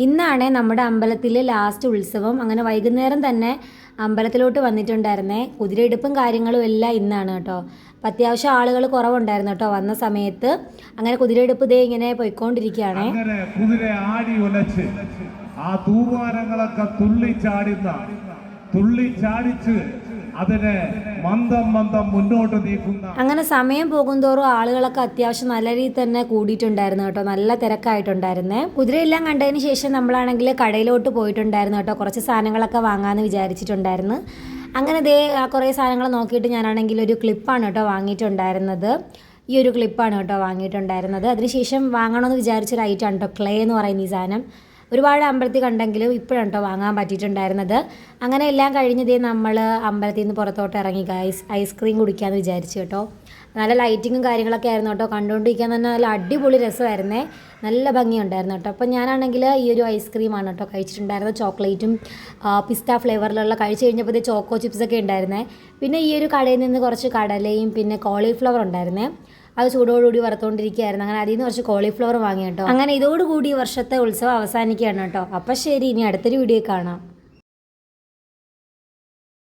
ഇന്നാണ് നമ്മുടെ അമ്പലത്തിലെ ലാസ്റ്റ് ഉത്സവം. അങ്ങനെ വൈകുന്നേരം തന്നെ അമ്പലത്തിലോട്ട് വന്നിട്ടുണ്ടായിരുന്നേ. കുതിരയെടുപ്പും കാര്യങ്ങളും എല്ലാം ഇന്നാണ് കേട്ടോ. അപ്പം അത്യാവശ്യം ആളുകൾ കുറവുണ്ടായിരുന്നു കേട്ടോ വന്ന സമയത്ത്. അങ്ങനെ കുതിരയെടുപ്പ് ഇതേ ഇങ്ങനെ പോയിക്കൊണ്ടിരിക്കുകയാണ്. കുതിര ആടി ഉലച്ച് ആ തൂവാരങ്ങളൊക്കെ തുള്ളിച്ചാടിച്ച് അതിനെ മന്ദം മുന്നോട്ട് നീക്കുന്ന. അങ്ങനെ സമയം പോകുന്തോറും ആളുകളൊക്കെ അത്യാവശ്യം നല്ല രീതിയിൽ തന്നെ കൂടിയിട്ടുണ്ടായിരുന്നു കേട്ടോ. നല്ല തിരക്കായിട്ടുണ്ടായിരുന്നേ. കുതിരയെല്ലാം കണ്ടതിന് ശേഷം നമ്മളാണെങ്കിൽ കടയിലോട്ട് പോയിട്ടുണ്ടായിരുന്നു കേട്ടോ. കുറച്ച് സാധനങ്ങളൊക്കെ വാങ്ങാമെന്ന് വിചാരിച്ചിട്ടുണ്ടായിരുന്നു. അങ്ങനെ ദേ കുറേ സാധനങ്ങൾ നോക്കിയിട്ട് ഞാനാണെങ്കിൽ ഒരു ക്ലിപ്പാണ് കേട്ടോ വാങ്ങിയിട്ടുണ്ടായിരുന്നത്. ഈ ഒരു ക്ലിപ്പാണ് കേട്ടോ വാങ്ങിയിട്ടുണ്ടായിരുന്നത്. അതിനുശേഷം വാങ്ങണമെന്ന് വിചാരിച്ചൊരു ഐറ്റമാണ് കേട്ടോ ക്ലേ എന്ന് പറയുന്ന ഈ സാധനം. ഒരുപാട് അമ്പലത്തിൽ കണ്ടെങ്കിലും ഇപ്പോഴാണ് കേട്ടോ വാങ്ങാൻ പറ്റിയിട്ടുണ്ടായിരുന്നത്. അങ്ങനെ എല്ലാം കഴിഞ്ഞതേ നമ്മൾ അമ്പലത്തിൽ നിന്ന് പുറത്തോട്ട് ഇറങ്ങി ഐസ്ക്രീം കുടിക്കാമെന്ന് വിചാരിച്ചു കേട്ടോ. നല്ല ലൈറ്റിങ്ങും കാര്യങ്ങളൊക്കെ ആയിരുന്നു കേട്ടോ. കണ്ടുകൊണ്ടിരിക്കാൻ തന്നെ നല്ല അടിപൊളി രസമായിരുന്നേ. നല്ല ഭംഗിയുണ്ടായിരുന്നു കേട്ടോ. അപ്പം ഞാനാണെങ്കിൽ ഈ ഒരു ഐസ്ക്രീമാണ് കേട്ടോ കഴിച്ചിട്ടുണ്ടായിരുന്നത്. ചോക്ലേറ്റും പിസ്ത ഫ്ലേവറിലുള്ള കഴിച്ച് കഴിഞ്ഞപ്പോൾ ചോക്കോ ചിപ്സൊക്കെ ഉണ്ടായിരുന്നേ. പിന്നെ ഈ ഒരു കടയിൽ നിന്ന് കുറച്ച് കടലയും പിന്നെ കോളിഫ്ലവർ ഉണ്ടായിരുന്നേ. അത് ചൂടോടുകൂടി വറുത്തുകൊണ്ടിരിക്കുകയായിരുന്നു. അങ്ങനെ അതിൽ നിന്ന് കുറച്ച് കോളിഫ്ലവർ വാങ്ങി കേട്ടോ. അങ്ങനെ ഇതോടുകൂടി വർഷത്തെ ഉത്സവം അവസാനിക്കുകയാണ് കേട്ടോ. അപ്പം ശരി, ഇനി അടുത്തൊരു വീഡിയോ കാണാം.